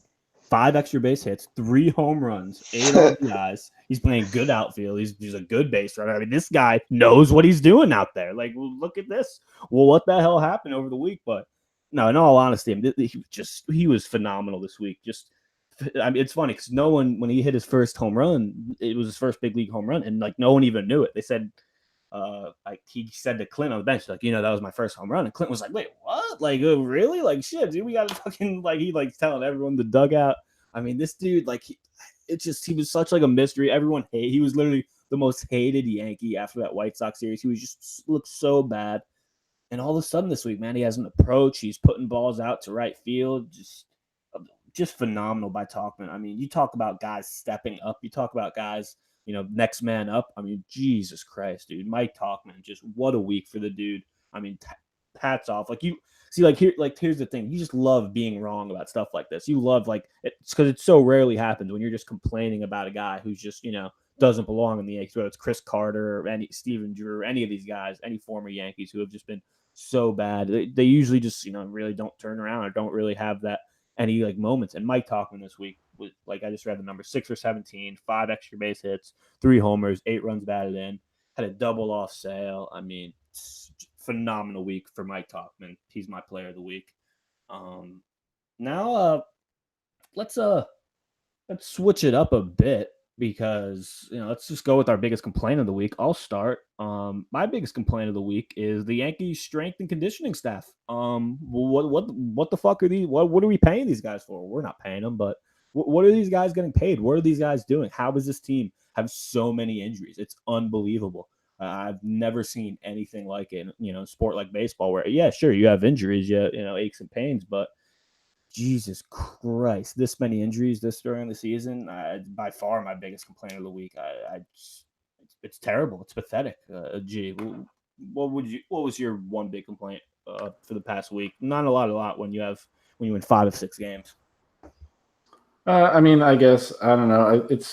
5 extra base hits, 3 home runs, 8 RBIs. He's playing good outfield. He's a good base runner. I mean, this guy knows what he's doing out there. Like, well, look at this. Well, what the hell happened over the week? But no, in all honesty, he was phenomenal this week. I mean, it's funny because no one, when he hit his first home run, it was his first big league home run, and like no one even knew it. They said, like he said to Clint on the bench, like, that was my first home run, and Clint was like, "Wait, what? Like, really? Like, shit, dude, we got to fucking like." He like telling everyone in the dugout. I mean, this dude, like, he was such like a mystery. Everyone he was literally the most hated Yankee after that White Sox series. He was just looked so bad, and all of a sudden this week, man, he has an approach. He's putting balls out to right field, just phenomenal by Tauchman. I mean, you talk about guys stepping up. You talk about guys, next man up. I mean, Jesus Christ, dude. Mike Tauchman, just what a week for the dude. I mean, hats off. Like, you see, here's the thing. You just love being wrong about stuff like this. You love, like, it's because it so rarely happens when you're just complaining about a guy who's just, doesn't belong in the Yankees, whether it's Chris Carter or Steven Drew, or any of these guys, any former Yankees who have just been so bad. They usually just, really don't turn around or don't really have that any like moments. And Mike Tauchman this week was, like, I just read the number, 6 for 17, 5 extra base hits, 3 homers, 8 runs batted in, had a double off Sale. I mean, phenomenal week for Mike Tauchman. He's my player of the week. Now let's switch it up a bit. because let's just go with our biggest complaint of the week. I'll start. My biggest complaint of the week is the Yankees' strength and conditioning staff. What the fuck are these? What are we paying these guys for? We're not paying them, but what are these guys getting paid? What are these guys doing? How does this team have so many injuries? It's unbelievable. I've never seen anything like it. Sport like baseball, where sure you have injuries, aches and pains, but Jesus Christ, this many injuries this during the season. By far my biggest complaint of the week. It's terrible. It's pathetic. What was your one big complaint for the past week? Not a lot when you win 5 of 6 games. I mean, I guess I don't know. It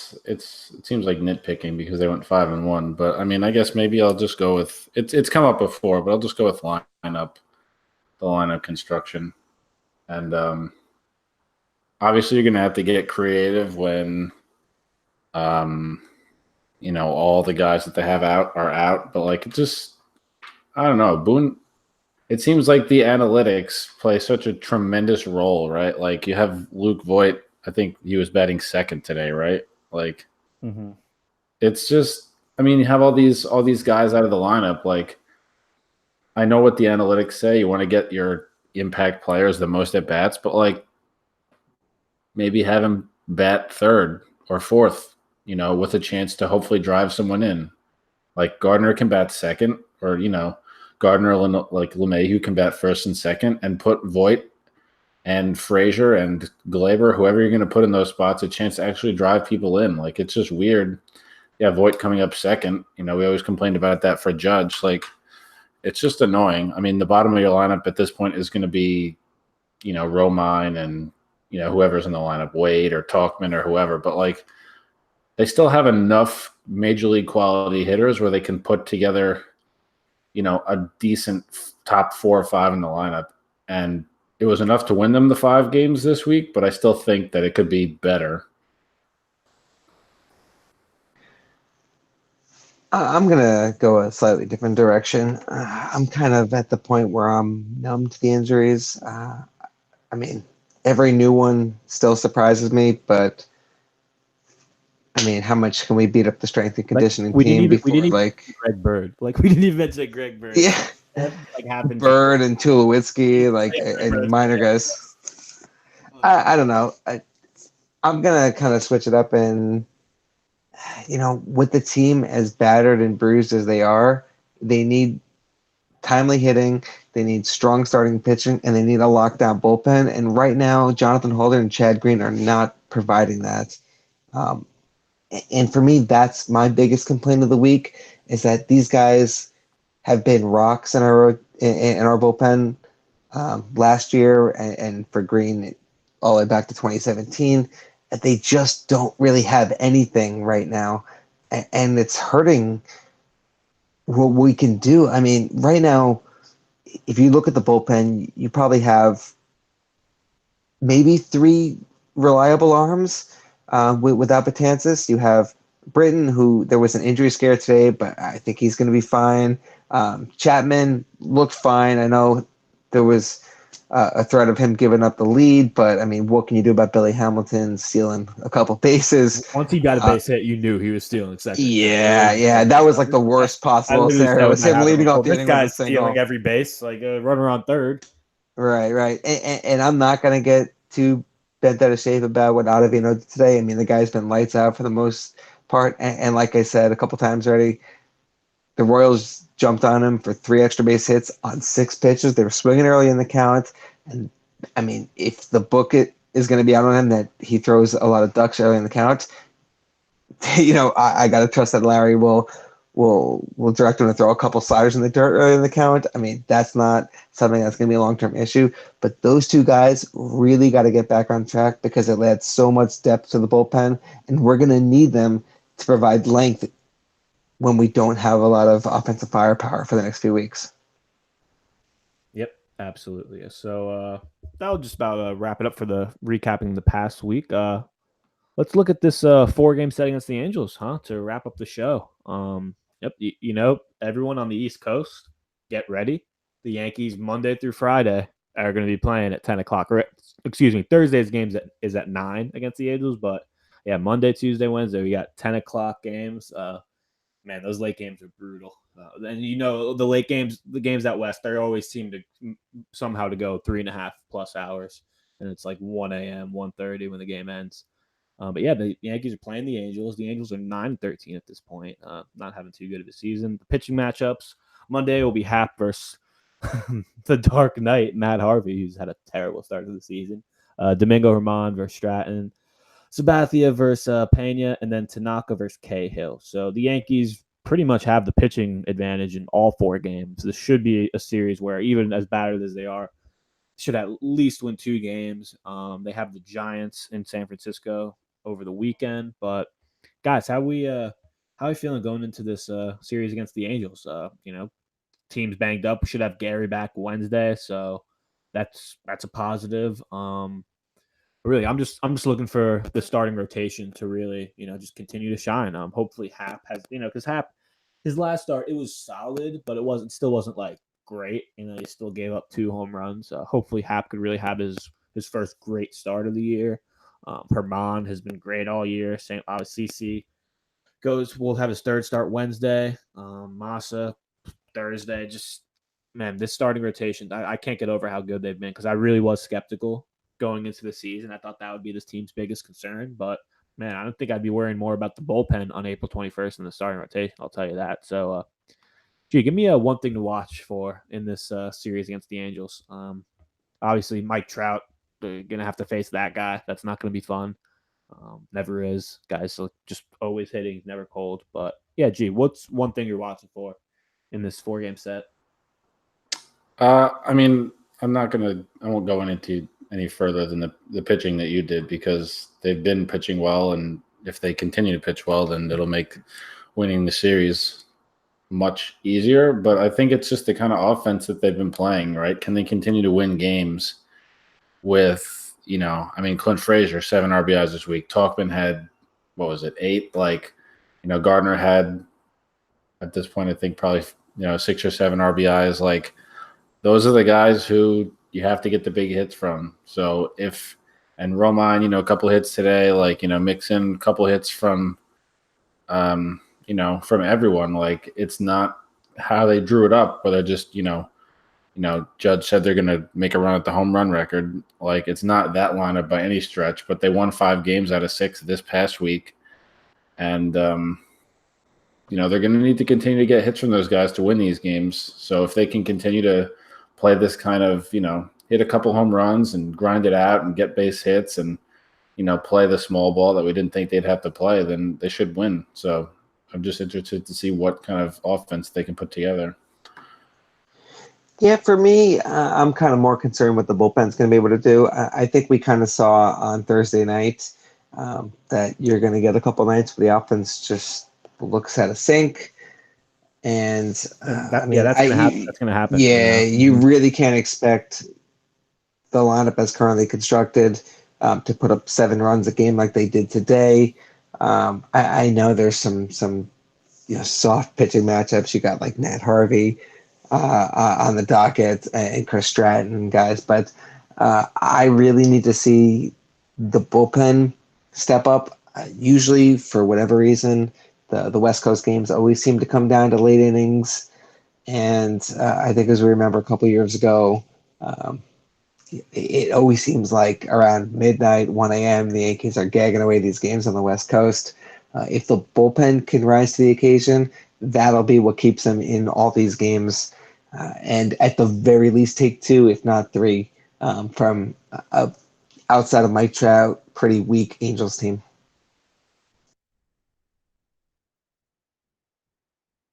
seems like nitpicking because they went 5-1. But I mean, I guess maybe I'll just go with it's come up before, but I'll just go with the lineup construction, and obviously you're gonna have to get creative when, all the guys that they have out are out. But like, I don't know, Boone. It seems like the analytics play such a tremendous role, right? Like you have Luke Voit. I think he was batting second today, right? Like, It's just, I mean, you have all these guys out of the lineup. Like, I know what the analytics say. You want to get your impact players the most at bats, but like, maybe have him bat third or fourth, with a chance to hopefully drive someone in. Like Gardner can bat second, or Gardner like LeMahieu can bat first and second, and put Voit and Frazier and Glaber, whoever you're going to put in those spots, a chance to actually drive people in. Like, it's just weird. Yeah, Voit coming up second. We always complained about that for Judge. Like, it's just annoying. I mean, the bottom of your lineup at this point is going to be, Romine and, whoever's in the lineup, Wade or Talkman or whoever. But, like, they still have enough major league quality hitters where they can put together, a decent top 4 or 5 in the lineup. And it was enough to win them the 5 games this week, but I still think that it could be better. I'm going to go a slightly different direction. I'm kind of at the point where I'm numb to the injuries. I mean, every new one still surprises me, but I mean, how much can we beat up the strength and conditioning team before, Greg Bird? Like, we didn't even mention Greg Bird. Yeah. Happened Bird and Tulowitzki, and minor guys. I don't know. I'm going to kind of switch it up and, with the team as battered and bruised as they are, they need timely hitting, they need strong starting pitching, and they need a lockdown bullpen. And right now, Jonathan Holder and Chad Green are not providing that. And for me, that's my biggest complaint of the week, is that these guys have been rocks in our bullpen last year, and for Green all the way back to 2017. They just don't really have anything right now, and it's hurting what we can do. I mean, right now, if you look at the bullpen, you probably have maybe 3 reliable arms without Betances. You have Britton, who there was an injury scare today, but I think he's going to be fine. Chapman looked fine. I know there was a threat of him giving up the lead, but I mean, what can you do about Billy Hamilton stealing a couple bases? Once he got a base hit, you knew he was stealing second. Yeah, that was like the worst possible scenario. It was him leading off the inning. This guy's stealing every base, like running around third. Right. And I'm not going to get too bent out of shape about what Ottavino did today. I mean, the guy's been lights out for the most part. And like I said a couple times already, the Royals jumped on him for 3 extra base hits on 6 pitches. They were swinging early in the count. And, I mean, if the book is going to be out on him that he throws a lot of ducks early in the count, I got to trust that Larry will direct him to throw a couple sliders in the dirt early in the count. I mean, that's not something that's going to be a long-term issue. But those 2 guys really got to get back on track, because it adds so much depth to the bullpen, and we're going to need them to provide length when we don't have a lot of offensive firepower for the next few weeks. Yep, absolutely. So that'll just about wrap it up for the recapping the past week. Let's look at this 4-game set against the Angels, to wrap up the show. Yep, everyone on the East Coast, get ready. The Yankees Monday through Friday are going to be playing at 10 o'clock. Or, excuse me, Thursday's game is at 9 against the Angels, but yeah, Monday, Tuesday, Wednesday, we got 10 o'clock games. Man, those late games are brutal. And the late games, the games out west, they always seem to somehow to go 3.5+ hours, and it's like 1 a.m., 1:30 when the game ends. But yeah, the Yankees are playing the Angels. The Angels are 9-13 at this point, not having too good of a season. The pitching matchups Monday will be Hap versus the Dark Knight, Matt Harvey, who's had a terrible start to the season. Domingo Herman versus Stratton. Sabathia versus Pena, and then Tanaka versus Cahill. So the Yankees pretty much have the pitching advantage in all 4 games. This should be a series where, even as battered as they are, should at least win 2 games. They have the Giants in San Francisco over the weekend. But guys, how are you feeling going into this series against the Angels? Team's banged up. We should have Gary back Wednesday, so that's a positive. Really, I'm just looking for the starting rotation to really, just continue to shine. Hopefully Hap has, because Hap, his last start, it was solid, but it still wasn't like great. He still gave up 2 home runs. Hopefully Hap could really have his first great start of the year. Herman has been great all year. St. CC will have his third start Wednesday. Massa Thursday. Just, man, this starting rotation, I can't get over how good they've been, because I really was skeptical going into the season. I thought that would be this team's biggest concern, but man, I don't think I'd be worrying more about the bullpen on April 21st than the starting rotation. I'll tell you that. So, give me one thing to watch for in this series against the Angels. Obviously, Mike Trout, they're gonna have to face that guy. That's not gonna be fun. Never is. Guys, so just always hitting, never cold. But yeah, what's one thing you're watching for in this 4-game set? I mean, I won't go into any further than the pitching that you did, because they've been pitching well, and if they continue to pitch well, then it'll make winning the series much easier. But I think it's just the kind of offense that they've been playing, right? Can they continue to win games with, Clint Frazier, 7 RBIs this week. Talkman had, 8? Gardner had, at this point, I think probably, 6 or 7 RBIs. Like, those are the guys who you have to get the big hits from. So and Roman, a couple hits today, mix in a couple hits from, from everyone. Like, it's not how they drew it up, where they're just, Judge said they're going to make a run at the home run record. Like, it's not that lineup by any stretch, but they won 5 games out of 6 this past week. And, they're going to need to continue to get hits from those guys to win these games. So if they can continue to play this kind of, hit a couple home runs and grind it out and get base hits and, play the small ball that we didn't think they'd have to play, then they should win. So I'm just interested to see what kind of offense they can put together. Yeah, for me, I'm kind of more concerned what the bullpen's going to be able to do. I think we kind of saw on Thursday night that you're going to get a couple nights where the offense just looks out of sync. And that's going to happen. That's going to happen. Yeah, you really can't expect the lineup as currently constructed to put up 7 runs a game like they did today. I know there's some soft pitching matchups. You got like Matt Harvey on the docket and Chris Stratton guys, but I really need to see the bullpen step up. Usually, for whatever reason, the West Coast games always seem to come down to late innings, and I think, as we remember a couple years ago, it always seems like around midnight, 1 a.m., the Yankees are gagging away these games on the West Coast. If the bullpen can rise to the occasion, that'll be what keeps them in all these games, and at the very least take 2, if not 3, from outside of Mike Trout, pretty weak Angels team.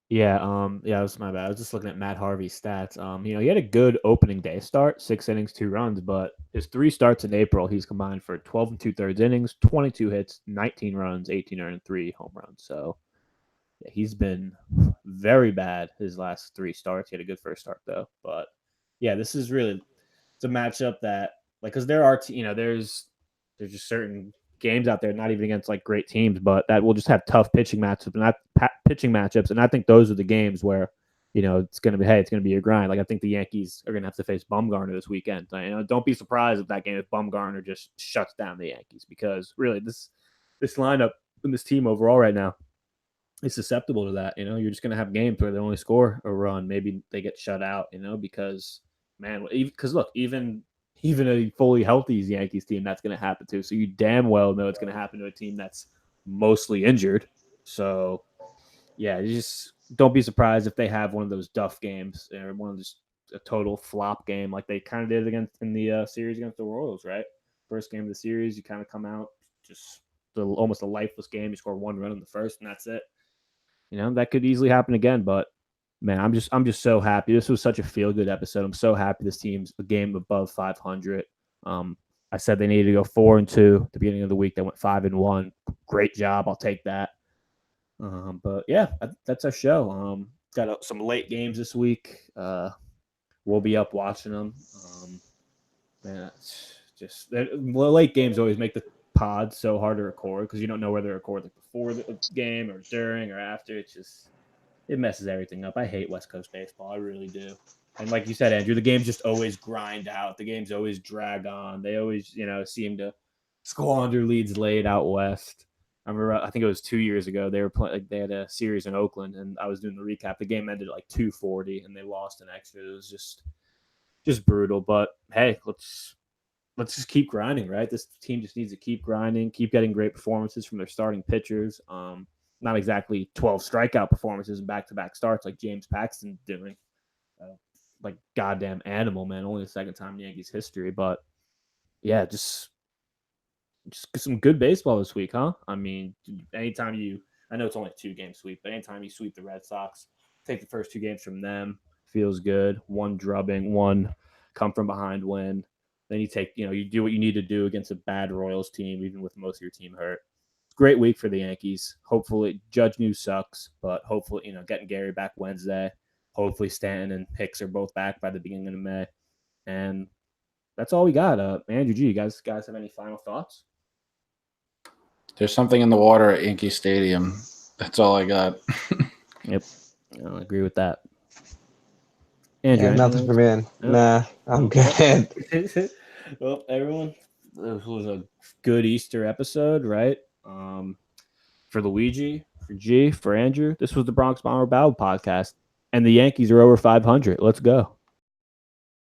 Yeah, that was my bad. I was just looking at Matt Harvey's stats. He had a good opening day start, 6 innings, 2 runs, but his 3 starts in April, he's combined for 12 2/3 innings, 22 hits, 19 runs, 18 earned, 3 home runs. So yeah, he's been very bad his last 3 starts. He had a good first start though, but yeah, this is really, it's a matchup that, like, because there are there's just certain games out there, not even against like great teams, but that will just have tough pitching matchups and I think those are the games where it's going to be a grind. Like, I think the Yankees are going to have to face Bumgarner this weekend. Don't be surprised if that game, if Bumgarner just shuts down the Yankees, because really this lineup and this team overall right now is susceptible to that. You're just going to have games where they only score a run. Maybe they get shut out, because, man, because look, even a fully healthy Yankees team, that's going to happen too. So you damn well know it's going to happen to a team that's mostly injured. So, yeah, you just don't be surprised if they have one of those duff games or one of just a total flop game like they kind of did in the series against the Royals, right? First game of the series, you kind of come out just almost a lifeless game. You score one run in the first, and that's it. That could easily happen again. But man, I'm just so happy. This was such a feel good episode. I'm so happy this team's a game above 500. I said they needed to go 4-2 at the beginning of the week. They went 5-1. Great job. I'll take that. But yeah, that's our show. Got some late games this week. We'll be up watching them. Man, it's just late games always make the pod so hard to record because you don't know whether to record like before the game or during or after. It messes everything up. I hate West Coast baseball. I really do. And like you said, Andrew, the games just always grind out. The games always drag on. They always, seem to squander leads late out west. I remember, I think it was 2 years ago. They were playing. Like, they had a series in Oakland, and I was doing the recap. The game ended at like 2:40, and they lost an extra. It was just brutal. But hey, let's just keep grinding, right? This team just needs to keep grinding, keep getting great performances from their starting pitchers. Not exactly 12 strikeout performances and back-to-back starts like James Paxton's doing. Like goddamn animal, man. Only the second time in Yankees history. But yeah, just some good baseball this week, huh? I mean, anytime I know it's only a 2-game sweep, but anytime you sweep the Red Sox, take the first 2 games from them, feels good. One drubbing, one come from behind win. Then you take, you do what you need to do against a bad Royals team, even with most of your team hurt. Great week for the Yankees. Hopefully, Judge News sucks, but hopefully, getting Gary back Wednesday. Hopefully, Stanton and Hicks are both back by the beginning of May. And that's all we got. Andrew G, you guys have any final thoughts? There's something in the water at Yankee Stadium. That's all I got. Yep. I'll agree with that. Andrew, Yeah, nothing for me. Nah, I'm good. Well, everyone, this was a good Easter episode, right? For Luigi, for G, for Andrew, this was the Bronx Bomber Battle podcast, and the Yankees are over 500. Let's go.